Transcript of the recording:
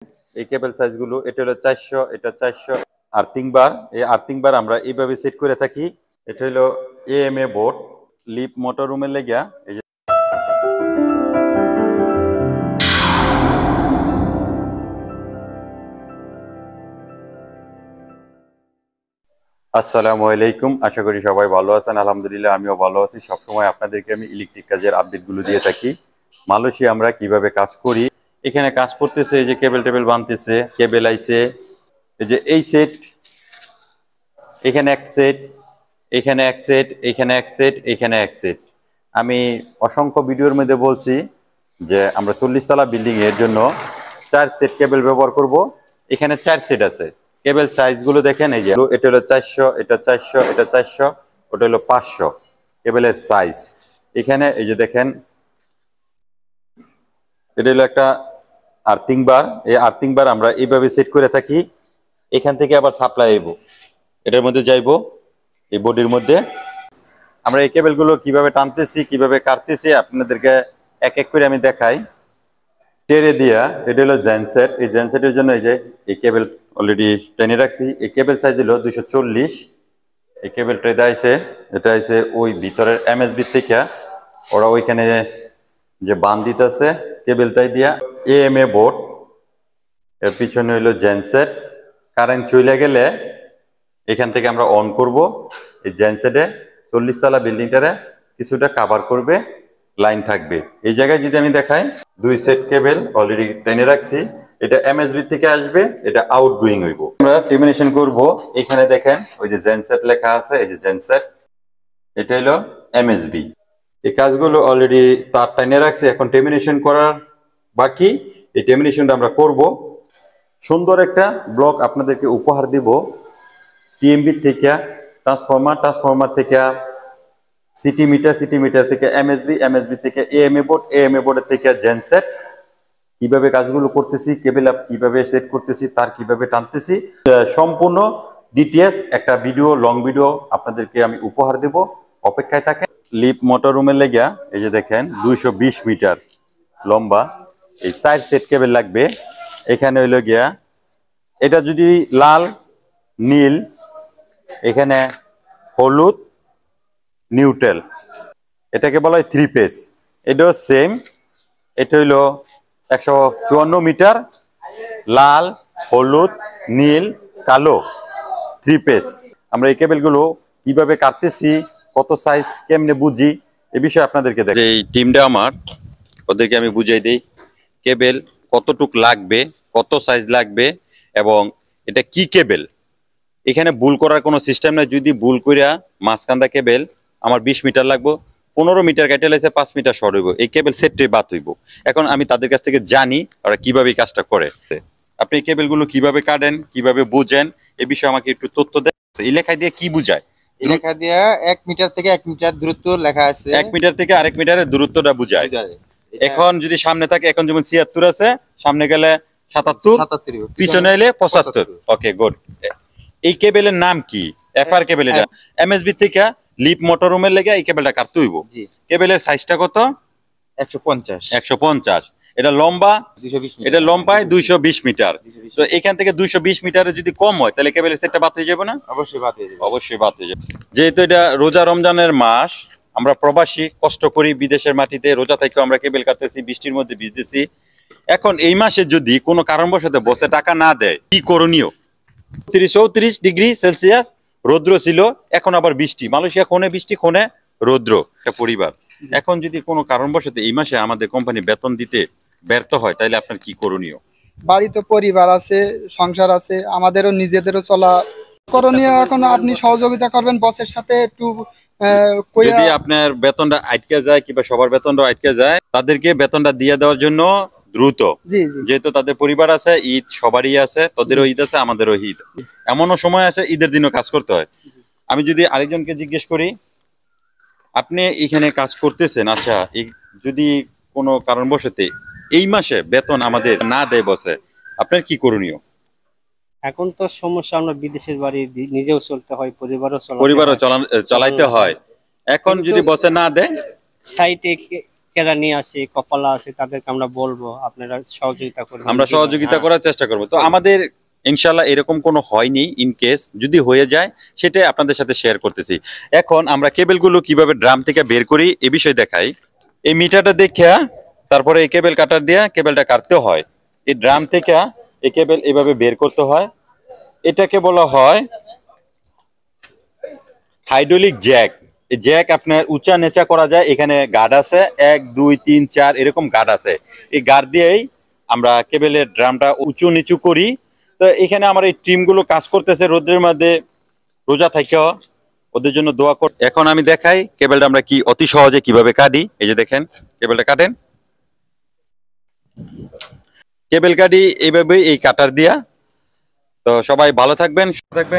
এই কেবল সাইজগুলো এটা হলো 400, এটা 400। আর্থিং বার, এই আর্থিং বার আমরা এইভাবে সেট করে থাকি। এটা হলো এএমএ বোর্ড, লিপ মোটর রুমের লেগিয়া। এই যে আসসালামু আলাইকুম, আশা করি সবাই ভালো আছেন। আলহামদুলিল্লাহ আমিও ভালো আছি। সবসময় আপনাদেরকে আমি ইলেকট্রিক কাজের আপডেটগুলো দিয়ে থাকি। মালয়েশিয়া আমরা কিভাবে কাজ করি, এখানে কাজ করতেছে, এই যে কেবল টেবিল বানতেছে, কেবল আইছে, এই যে এই সেট, এখানে এক সেট, এখানে এক সেট, এখানে এক সেট, এখানে এক সেট। আমি অসংখ্য ভিডিওর মধ্যে বলছি যে আমরা 40 তলা বিল্ডিং এর জন্য 4 সেট কেবল ব্যবহার করব। এখানে 4 সেট আছে। কেবল সাইজগুলো দেখেন, এই যে এটা হলো 400, এটা 400, এটা 400, ওটা হলো 500 কেবলের সাইজ। এখানে এই যে দেখেন, এটা হলো একটা আর্থিং বার। এই আর্থিং বার আমরা এইভাবে সেট করে থাকি। এখান থেকে আবার সাপ্লাই আইব, এটার মধ্যে যাইবো, এই বডির মধ্যে। আমরা এই কেবলগুলো কিভাবে টানতেছি, কিভাবে কাটতেছি আপনাদেরকে এক এক করে আমি দেখাই। টেরে দিয়া, এটা হলো জেনসেট। এই জেনসেটের জন্য এই যে এই কেবল অলরেডি টেনে রাখছি। এই কেবল সাইজ হলো 240। এই কেবলটা এটা আইছে ওই ভিতরের এমএসবি থেকে, ওরা ওইখানে যে বান দিতেছে কেবলটাই দিয়া। এএমএ বোর্ড, এর পিছনে হইলো জেনসেট। কারেন্ট চলে গেলে এখান থেকে আমরা অন করব। এই জেনসেটে 40 তলা বিল্ডিংটারে কিছুটা কভার করবে, লাইন থাকবে। এই জায়গায় যদি আমি দেখাই, 2 সেট কেবল অলরেডি টেনে রাখছি। এটা এমএসবি থেকে আসবে, এটা আউটগোয়িং হইব। আমরা টার্মিনেশন করব। এখানে দেখেন ওই যে জেনসেট লেখা আছে, এই যে জেনসেট, এটা হলো এমএসবি। এই কাজগুলো অলরেডি তার টেনে রাখছি, এখন টার্মিনেশন করার বাকি। এই টার্মিনেশনটা আমরা করব। সুন্দর একটা ব্লক আপনাদেরকে উপহার দিব। টিএমবি থেকে ট্রান্সফরমার থেকে সিটি মিটার থেকে এমএসবি থেকে এএমএ বোর্ডের থেকে জেনসেট। কিভাবে কাজগুলো করতেছি, কেবল আপ কিভাবে সেট করতেছি, তার কিভাবে টানতেছি, সম্পূর্ণ ডিটেইলস একটা ভিডিও, লং ভিডিও আপনাদেরকে আমি উপহার দেব। অপেক্ষায় থাকেন। লিপ মোটর রুমের লেগিয়া এই যে দেখেন 220 মিটার লম্বা এই 4 সেট কেবল লাগবে। এখানে হইল গিয়া, এটা যদি লাল, নীল, এখানে হলুদ, নিউট্রাল, এটাকে বলা হয় 3 পেজ। এটাও সেম। এটা হইলো 154 মিটার, লাল, হলুদ, নীল, কালো, 3 পেজ। আমরা এই কেবলগুলো কিভাবে কাটতেছি, কত সাইজ, কেমনে বুঝি, এই বিষয়ে আপনাদেরকে দেখ। এই টিমটা আমার, ওদেরকে আমি বুঝাই দিই কেবল কতটুক লাগবে, কত সাইজ লাগবে, এবং এটা কি কেবল। এখানে ভুল করার কোনো সিস্টেম নাই। যদি ভুল করিয়া মাঝখান্দা কেবল আমার 20 মিটার লাগবো, 15 মিটার কেটে লাইছে 5 মিটার শর্ট হইব, এই কেবল সেটটাই বাদ হইব। এখন আমি তাদের কাছ থেকে জানি ওরা কিভাবে কাজটা করে। আপনি এই কেবলগুলো কিভাবে কাটেন, কিভাবে বুঝেন, এ বিষয়ে আমাকে একটু তথ্য দেন। এই লেখা দিয়ে কি বুঝায়? এই লেখা দিয়া 1 মিটার থেকে 1 মিটার দূরত্ব লেখা আছে। 1 মিটার থেকে আরেক মিটারের দূরত্বটা বুঝায়। এখন যদি সামনে থাকে, এখন যেমন 76 আছে, সামনে গেলে 77, পিছনে এলে 75। ওকে, গুড। এই কেবলের নাম কি? এফআর কেবল। এটা এমএসবি থেকে লিপ মোটর রুমের লেগে এই কেবলটা কাটতে হইব। কেবলের সাইজটা কত? 150। এটা লম্বা, এটা লম্বায় 220 মিটার। তো এখান থেকে 220 মিটারে যদি কম হয়, তাহলে কেবলের সেটটা বাদ হয়ে যাবে না? অবশ্যই বাদ হয়ে যাবে, অবশ্যই বাদ হয়ে যাবে। যেহেতু এটা রোজা রমজানের মাস, আমরা প্রবাসী, কষ্ট করি বিদেশের মাটিতে, রোজা থেকে আমরা কেবল কাটতেছি, বৃষ্টির মধ্যে ভিজতেছি। এখন এই মাসে যদি কোনো কারণবশত বসে টাকা না দেয়, কি করণীয়? 34 ডিগ্রি সেলসিয়াস রৌদ্র ছিল, এখন আবার বৃষ্টি। মালয়েশিয়া কোনে বৃষ্টি, কোনে রৌদ্র। পরিবার এখন যদি কোনো কারণবশত এই মাসে আমাদের কোম্পানি বেতন দিতে ব্যর্থ হয়, তাহলে আপনার কি করণীয়? বাড়িতে পরিবার আছে, সংসার আছে, আমাদেরও নিজেদেরও চলা করণীয়। এখন আপনি সহযোগিতা করবেন বসের সাথে একটু। যদি আপনার বেতনটা আটকে যায়, কিংবা সবার বেতনটা আটকে যায়, তাদেরকে বেতনটা দিয়ে দেওয়ার জন্য দ্রুত। যেহেতু তাদের পরিবার আছে, ঈদ সবারই আছে, তাদেরও ঈদ আছে, আমাদেরও ঈদ। এমনও সময় আছে ঈদের দিনও কাজ করতে হয়। আমি যদি আরেকজনকে জিজ্ঞেস করি, আপনি এখানে কাজ করতেছেন, আচ্ছা, যদি কোনো কারণবশত এই মাসে বেতন আমাদের না দেয় বসে, আপনার কি করণীয়? এখন তো সমস্যা, আমরা বিদেশের বাড়ি, নিজেও চলতে হয়, পরিবারও চালাইতে হয়। এখন যদি বসে না দেয়, সাইটে কেরানি আছে, কপালা আছে, তাদেরকে আমরা বলবো আপনারা সহযোগিতা করবেন। আমরা সহযোগিতা হ্যাঁ। করার চেষ্টা করব। তো আমাদের ইনশাল্লাহ এরকম কোনো হয়নি, ইন কেস যদি হয়ে যায় সেটাই আপনাদের সাথে শেয়ার করতেছি। এখন আমরা কেবলগুলো কিভাবে ড্রাম থেকে বের করি এ বিষয়ে দেখাই। এই মিটারটা দেখা তারপরে এই কেবল কাটার দিয়ে কেবলটা কাটতে হয়। এই ড্রাম থেকে এই কেবল এভাবে বের করতে হয়। এটাকে বলা হয় হাইড্রোলিক জ্যাক। এই জ্যাক আপনার উঁচা নেচা করা যায়, এখানে গার্ড আছে 1 2 3 4 এরকম গার্ড আছে। এই গার্ড দিয়েই আমরা কেবলের ড্রামটা উঁচু নিচু করি। তো এখানে আমার এই টিমগুলো কাজ করতেছে রোদ্রের মধ্যে, রোজা থাকেও ওদের জন্য দোয়া কর। এখন আমি দেখাই কেবলটা আমরা কি অতি সহজে কিভাবে কাটি। এই যে দেখেন কেবলটা কাটেন, কেবল কাটি এইভাবে এই কাটার দিয়া। তো সবাই ভালো থাকবেন, সুস্থ থাকবেন।